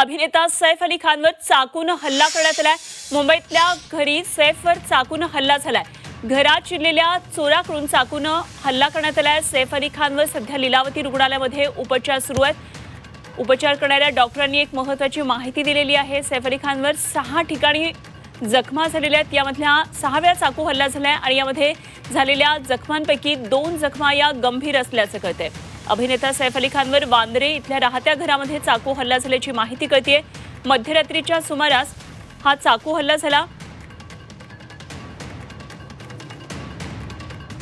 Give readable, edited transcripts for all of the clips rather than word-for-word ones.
अभिनेता सैफ अली खानवर चाकून हल्ला करण्यात आलाय। मुंबईतल्या घरी सैफवर चाकून हल्ला झालाय। घरात शिरलेल्या चोराकडून चाकून हल्ला करण्यात आलाय। सैफ अली खानवर सध्या लीलावती रुग्णालयामध्ये उपचार सुरू आहेत। उपचार करणाऱ्या डॉक्टरांनी एक महत्त्वाची माहिती दिलेली आहे। सैफ अली खानवर 6 ठिकाणी जखमा झालेल्या आहेत। यामधल्या 6व्या चाकू हल्ला झालाय आणि यामध्ये झालेल्या जखमांपैकी 2 जखमा या गंभीर असल्याचं कळतंय। अभिनेता सैफ अली खानवर वांद्रे इथल्या राहत्या घरामध्ये चाकू हल्ला झाल्याची माहिती कळतेय। मध्यरात्रीच्या सुमारास हा चाकू हल्ला झाला।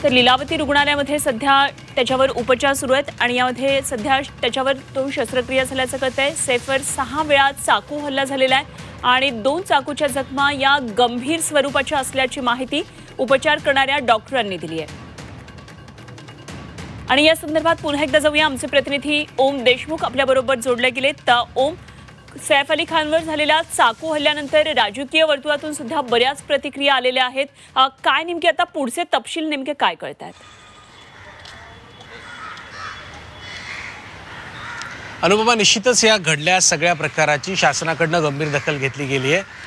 तर लीलावती रुग्णालयामध्ये सध्या त्याच्यावर उपचार सुरू आहेत आणि यामध्ये सध्या त्याच्यावर 2 शस्त्रक्रिया झाल्याचं कळतंय। सैफवर 6 वेळा चाकू हल्ला झालेला आहे आणि 2 चाकूच्या जखमा या गंभीर स्वरूपाच्या असल्याची माहिती उपचार करणाऱ्या डॉक्टरांनी दिली आहे। आणि या संदर्भात पुन्हा एकदा जाऊया, आमचे प्रतिनिधी ओम देशमुख आपल्या बरोबर जोडले गेलेत। तर ओम, सैफ अली खानवर झालेल्या चाकू हल्ल्यानंतर राजकीय वर्तुळातून सुद्धा बऱ्याच प्रतिक्रिया आलेल्या आहेत। काय नेमके आता पुढचे तपशील नेमके काय कळतात? अनुपमा, निश्चितच या घडल्या सगळ्या प्रकाराची शासनाकडनं गंभीर दखल घेतली गेली आहे।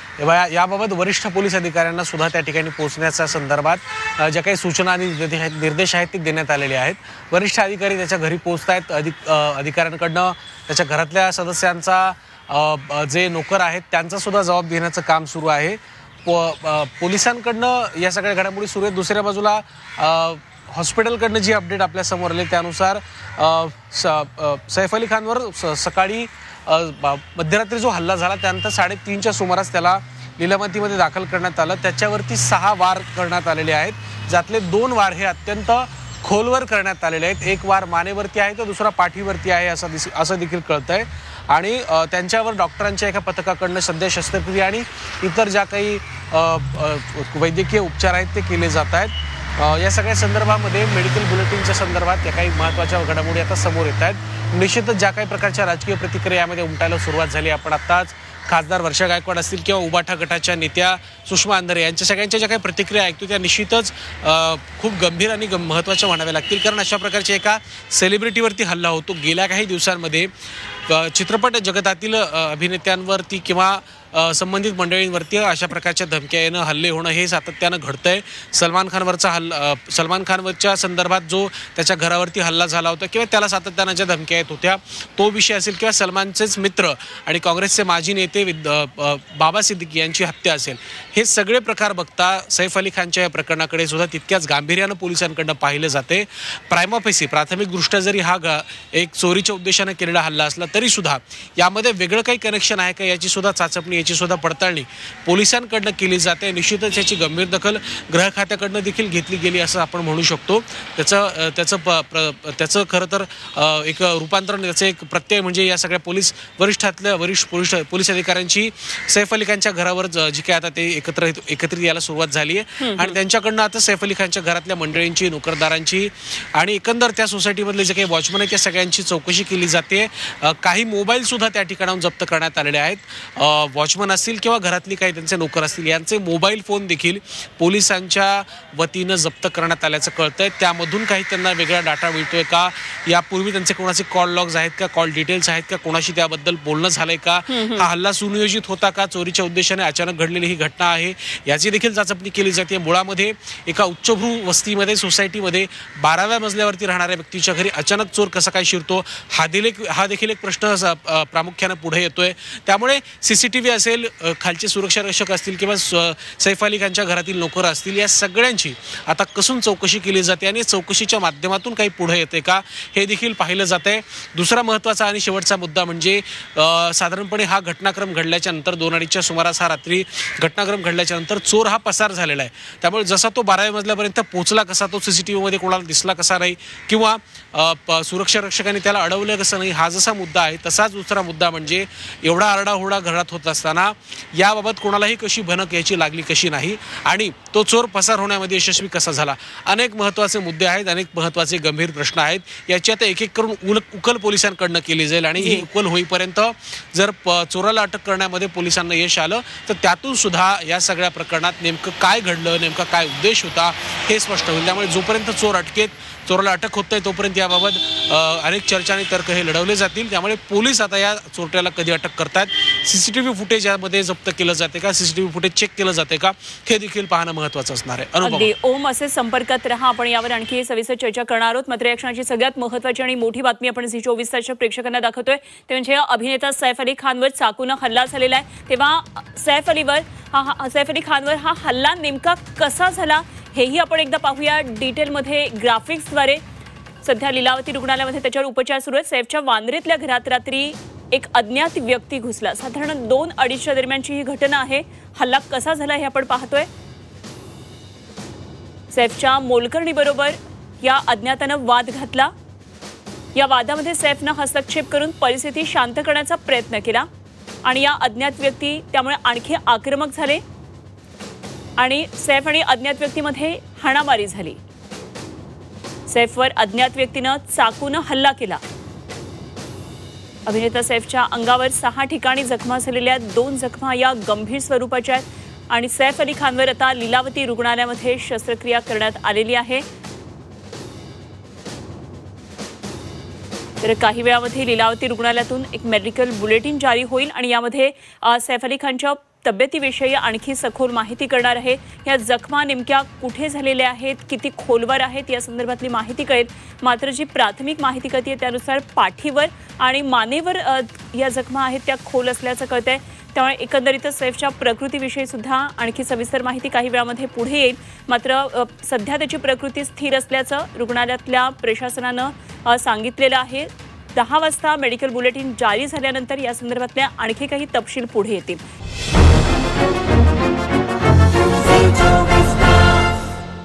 याबाबत वरिष्ठ पोलीस अधिकाऱ्यांना सुद्धा त्या ठिकाणी पोहोचण्याच्या संदर्भात ज्या काही सूचना आणि निर्देश आहेत ते देण्यात आलेले आहेत। वरिष्ठ अधिकारी त्याच्या घरी पोहोचतायत। अधिकाऱ्यांकडनं त्याच्या घरातल्या सदस्यांचा जे नोकर आहेत त्यांचा सुद्धा जबाब देण्याचं काम सुरू आहे। पोलिसांकडनं या सगळ्या घडामोडी सुरू आहेत। दुसऱ्या बाजूला हॉस्पिटलकडनं जी अपडेट आपल्या समोर आली त्यानुसार सैफ अली खानवर सकाळी मध्यरात्री जो हल्ला झाला त्यानंतर 3:30च्या सुमारास त्याला लीलावतीमध्ये दाखल करण्यात आलं। त्याच्यावरती 6 वार करण्यात आलेले आहेत, ज्यातले 2 वार हे अत्यंत खोलवर करण्यात आलेले आहेत। एक वार मानेवरती आहे तर दुसरा पाठीवरती आहे असं देखील कळतंय। आणि त्यांच्यावर डॉक्टरांच्या एका पथकाकडनं सध्या शस्त्रक्रिया आणि इतर ज्या काही वैद्यकीय उपचार आहेत ते केले जात आहेत। या सगळ्या संदर्भामध्ये मेडिकल बुलेटिनच्या संदर्भात या काही महत्त्वाच्या घडामोडी आता समोर येत आहेत। निश्चितच ज्या काही प्रकारच्या राजकीय प्रतिक्रिया यामध्ये उमटायला सुरुवात झाली। आपण आत्ताच खासदार वर्षा गायकवाड असतील किंवा उबाठा गटाच्या नेत्या सुषमा अंधारे यांच्या सगळ्यांच्या ज्या काही प्रतिक्रिया ऐकतो त्या निश्चितच खूप गंभीर आणि महत्त्वाच्या म्हणाव्या लागतील। कारण अशा प्रकारच्या एका सेलिब्रिटीवरती हल्ला होतो। गेल्या काही दिवसांमध्ये चित्रपट जगतातील अभिनेत्यांवरती किंवा संबंधित मंडळींवरती अशा प्रकारच्या धमक्या येणं, हल्ले होणं हे सातत्यानं घडतंय। सलमान खानवरच्या संदर्भात जो त्याच्या घरावरती हल्ला झाला होता किंवा त्याला सातत्यानं ज्या धमक्या येत होत्या तो विषय असेल किंवा सलमानचेच मित्र आणि काँग्रेसचे माजी नेते बाबा सिद्दीकी यांची हत्या असेल, हे सगळे प्रकार बघता सैफ अली खानच्या या प्रकरणाकडे सुद्धा तितक्याच गांभीर्यानं पोलिसांकडनं पाहिलं जाते। प्रायमाफेसी प्राथमिकदृष्ट्या जरी हा एक चोरीच्या उद्देशानं केलेला हल्ला असला तरी सुद्धा यामध्ये वेगळं काही कनेक्शन आहे का याची सुद्धा चाचपणी, याची सुद्धा पडताळणी पोलिसांकडनं केली जाते। निश्चितच याची गंभीर दखल गृह खात्याकडनं देखील घेतली गेली असं आपण म्हणू शकतो। त्याचं खरं तर एक रूपांतरण, त्याचं एक प्रत्यय म्हणजे या सगळ्या वरिष्ठ पोलीस अधिकाऱ्यांची सैफ अली खानच्या घरावर जी काय आता ते एकत्रित यायला सुरुवात झाली आहे आणि त्यांच्याकडनं आता सैफ अली खानच्या घरातल्या मंडळींची, नोकरदारांची आणि एकंदर त्या सोसायटीमधले जे काही वॉचमन आहेत त्या सगळ्यांची चौकशी केली जाते। काही मोबाईल सुद्धा त्या ठिकाणाहून जप्त करण्यात आलेले आहेत। वॉचमन असतील किंवा घरातली काही त्यांचे नोकर असतील यांचे मोबाईल फोन देखील पोलिसांच्या वतीनं जप्त करण्यात आल्याचं कळतंय। त्यामधून काही त्यांना वेगळा डाटा मिळतोय का, यापूर्वी त्यांचे कोणाचे कॉल लॉग्स आहेत का, कॉल डिटेल्स आहेत का, कोणाशी त्याबद्दल बोलणं झालंय का, हा हल्ला सुनियोजित होता का, चोरीच्या उद्देशाने अचानक घडलेली ही घटना आहे याची देखील चाचपणी केली जाते। मुळामध्ये एका उच्चभ्रू वस्तीमध्ये, सोसायटीमध्ये 12व्या मजल्यावरती राहणाऱ्या व्यक्तीच्या घरी अचानक चोर कसा काय शिरतो हा देखील एक प्रश्न प्रामुख्यानं पुढे येतोय। त्यामुळे सीसीटीव्ही असेल, खालचे सुरक्षा रक्षक असतील किंवा सैफ अली खानच्या घरातील नोकर असतील, या सगळ्यांची आता कसून चौकशी केली जाते आणि चौकशीच्या माध्यमातून काही पुढे येते का हे देखील पाहिलं जातंय। दुसरा महत्त्वाचा आणि शेवटचा मुद्दा म्हणजे साधारणपणे हा घटनाक्रम घडल्याच्या नंतर 2:30च्या सुमारास हा रात्री घटनाक्रम घडल्याच्या नंतर चोर हा पसार झालेला आहे। त्यामुळे जसा तो 12व्या मजल्यापर्यंत पोहोचला कसा, तो सीसीटीव्हीमध्ये कोणाला दिसला कसा नाही किंवा सुरक्षा रक्षकांनी त्याला अडवलं कसं नाही, हा जसा मुद्दा आहे तसाच दुसरा मुद्दा म्हणजे एवढा आरडाओरडा घरात होत असताना याबाबत कोणालाही कशी भनक यायची लागली कशी नाही आणि तो चोर पसार होण्यामध्ये यशस्वी कसा झाला। अनेक महत्त्वाचे मुद्दे आहेत, अनेक महत्त्वाचे गंभीर प्रश्न आहेत। याची आता एक करून उकल पोलिसांकडनं केली जाईल आणि ही उकल होईपर्यंत जर चोराला अटक करण्यामध्ये पोलिसांना यश आलं तर त्यातून सुद्धा या सगळ्या प्रकरणात नेमकं काय घडलं, नेमका काय उद्देश होता हे स्पष्ट होईल। त्यामुळे जोपर्यंत चोर अटकेत चोराला अटक होत नाही तोपर्यंत याबाबत अनेक चर्चा आणि तर्क हे लढवले जातील. त्यामुळे पोलीस आता या चोरट्याला कधी अटक करतात, सीसीटीव्ही फुटेज यामध्ये जप्त केलं जाते का, सीसीटीव्ही फुटेज चेक केलं जाते का, हे देखील पाहणं महत्त्वाचं असणार आहे. अगदी ओम, असे संपर्कात रहा. आपण यावर आणखी सविस्तर चर्चा करणार आहोत. मात्र या क्षणाची सगळ्यात महत्त्वाची आणि मोठी बातमी आपण झी 24 तासच्या प्रेक्षकांना दाखवतोय ते म्हणजे अभिनेता सैफ अली खानवर चाकूनं हल्ला झालेला आहे. तेव्हा सैफ अली खानवर हा हल्ला नेमका कसा झाला हेही आपण एकदा पाहूया डिटेलमध्ये ग्राफिक्सद्वारे. सध्या लीलावती रुग्णालयामध्ये त्याच्यावर उपचार सुरू आहेत. सैफच्या वांद्रेतल्या घरात रात्री एक अज्ञात व्यक्ती घुसला. साधारण 2-2:30च्या दरम्यानची ही घटना आहे. हल्ला कसा झाला हे आपण पाहतोय. सैफच्या मोलकर्णीबरोबर या अज्ञातानं वाद घातला. या वादामध्ये सैफनं हस्तक्षेप करून परिस्थिती शांत करण्याचा प्रयत्न केला आणि या अज्ञात व्यक्ती त्यामुळे आणखी आक्रमक झाले आणि सैफ आणि अज्ञात व्यक्तीमध्ये हाणामारी झाली. सैफवर अज्ञात व्यक्तीनं चाकूनं हल्ला केला. अभिनेता सैफच्या अंगावर 6 ठिकाणी जखमा झालेल्या 2 जखमा या गंभीर स्वरूपाच्या आहेत आणि सैफ अली खानवर आता लीलावती रुग्णालयामध्ये शस्त्रक्रिया करण्यात आलेली आहे. तर काही वेळामध्ये लीलावती रुग्णालयातून एक मेडिकल बुलेटिन जारी होईल आणि यामध्ये सैफ अली खानच्या तब्येतीविषयी आणखी सखोल माहिती करणार आहे. या जखमा नेमक्या कुठे झालेल्या आहेत, किती खोलवर आहेत या संदर्भातली माहिती कळेल. मात्र जी प्राथमिक माहिती कळते त्यानुसार पाठीवर आणि मानेवर या जखमा आहेत त्या खोल असल्याचं कळतंय. त्यामुळे एकंदरीतच सैफच्या प्रकृतीविषयी सुद्धा आणखी सविस्तर माहिती काही वेळामध्ये पुढे येईल. मात्र सध्या त्याची प्रकृती स्थिर असल्याचं रुग्णालयातल्या प्रशासनानं सांगितलेलं आहे. 10 वाजता मेडिकल बुलेटिन जारी झाल्यानंतर या संदर्भातल्या आणखी काही तपशील पुढे येतील.